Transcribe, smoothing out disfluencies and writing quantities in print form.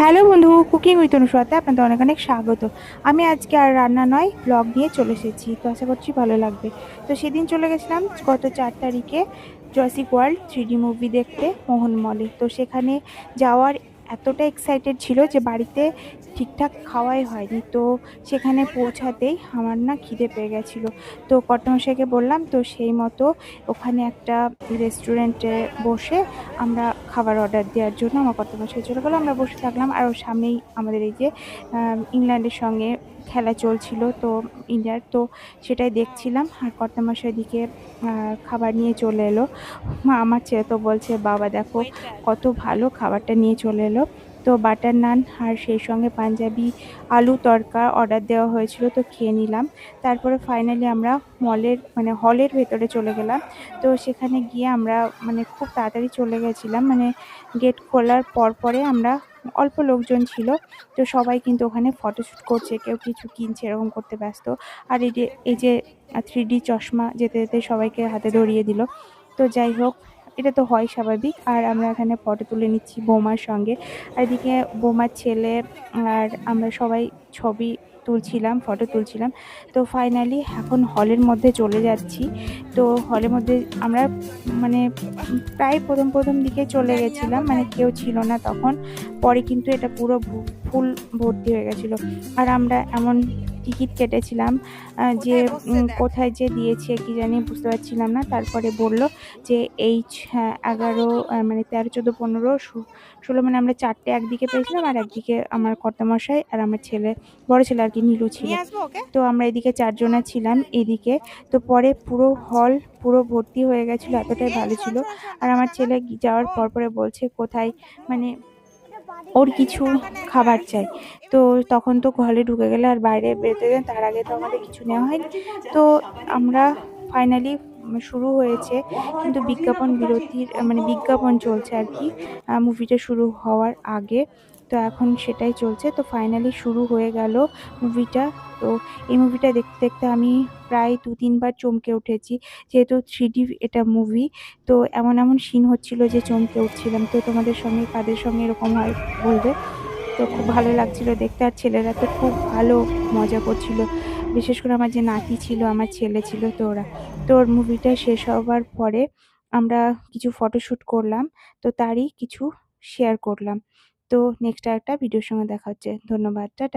Hello বন্ধু, cooking with অনুস্বাতে আপনাদের অনেক অনেক স্বাগত। আমি আজকে আর রান্না নয়, ব্লগ নিয়ে চলে এসেছি। তো আশা করছি ভালো লাগবে। তো সেদিন চলে গেছিলাম গত 4 তারিখে জুরাসিক ওয়ার্ল্ড 3D মুভি দেখতে মোহন মলে। তো সেখানে যাওয়ার এতটা এক্সাইটেড ছিল যে বাড়িতে ঠিকঠাক খাওয়াই হয়নি। তো সেখানে পৌঁছাতেই আমার না খিদে পেয়ে গেছিলো। তো কর্তামশাইকে বললাম, তো সেই মতো ওখানে একটা রেস্টুরেন্টে বসে আমরা খাবার অর্ডার দেওয়ার জন্য আমার কর্তামশাই চলে গেলো। আমরা বসে থাকলাম আর ওর সামনেই আমাদের এই যে ইংল্যান্ডের সঙ্গে খেলা চলছিল, তো ইন্ডিয়ার, তো সেটাই দেখছিলাম। আর কর্তামশাই দিকে খাবার নিয়ে চলে এলো। আমার ছেলে তো বলছে, বাবা দেখো কত ভালো খাবারটা নিয়ে চলে এলো। তো বাটার নান আর সেই সঙ্গে পাঞ্জাবি আলু তড়কা অর্ডার দেওয়া হয়েছিল, তো খেয়ে নিলাম। তারপরে ফাইনালি আমরা হলের ভেতরে চলে গেলাম। তো সেখানে গিয়ে আমরা খুব তাড়াতাড়ি চলে গেছিলাম, গেট খোলার পরে আমরা অল্প লোকজন ছিল। তো সবাই কিন্তু ওখানে ফটোশ্যুট করছে, কেউ কিছু কিনছে, এরকম করতে ব্যস্ত। আর এই যে 3D চশমা যেতে যেতে সবাইকে হাতে ধরিয়ে দিল। তো যাই হোক, এটা তো হয় স্বাভাবিক। আর আমরা এখানে ফটো তুলে নিচ্ছি বৌমার সঙ্গে, আর এদিকে বৌমার ছেলে আর আমরা সবাই ছবি তুলছিলাম, ফটো তুলছিলাম। তো ফাইনালি এখন হলের মধ্যে চলে যাচ্ছি। তো হলের মধ্যে আমরা মানে প্রায় প্রথম দিকে চলে গেছিলাম, কেউ ছিল না তখন। পরে কিন্তু এটা পুরো ফুল ভর্তি হয়ে গেছিল। আর আমরা এমন টিকিট কেটেছিলাম যে কোথায় যে দিয়েছে কি জানি বুঝতে পারছিলাম না। তারপরে বলল যে H11 13, 14, 15, 16, আমরা 4টে একদিকে পেয়েছিলাম আর একদিকে আমার কর্তামশাই আর আমার বড় ছেলে আর কি, নীলু ছিল। তো আমরা এদিকে 4জনা ছিলাম এদিকে। তো পরে পুরো হল পুরো ভর্তি হয়ে গেছিল, এতটাই ভালো ছিল। আর আমার ছেলে যাওয়ার পরে বলছে কোথায়, মানে ওর কিছু খাবার চাই। তো তখন তো হলে ঢুকে গেলে আর বাইরে বেরোতে দেন, তার আগে তো আমাদের কিছু নেওয়া হয়নি। তো আমরা ফাইনালি শুরু হয়েছে, কিন্তু বিজ্ঞাপন চলছে আর কি, মুভিটা শুরু হওয়ার আগে। তো এখন সেটাই চলছে। তো ফাইনালি শুরু হয়ে গেল মুভিটা। তো এই মুভিটা দেখতে দেখতে আমি প্রায় 2-3 বার চমকে উঠেছি, যেহেতু 3D এটা মুভি। তো এমন সিন হচ্ছিল যে চমকে উঠছিলাম। তো তোমাদের সঙ্গে কাদের সঙ্গে এরকম হয় বলবে। তো খুব ভালো লাগছিল দেখতে, আর ছেলেরা তো খুব ভালো মজা করছিল। বিশেষ করে আমার যে নাতি ছিল, আমার ছেলে ছিল, তো ওরা। তো ওর মুভিটা শেষ হবার পরে আমরা কিছু ফটোশ্যুট করলাম, তো তারই কিছু শেয়ার করলাম। তো নেক্সট একটা ভিডিওর সঙ্গে দেখা হচ্ছে। ধন্যবাদ, টাটা।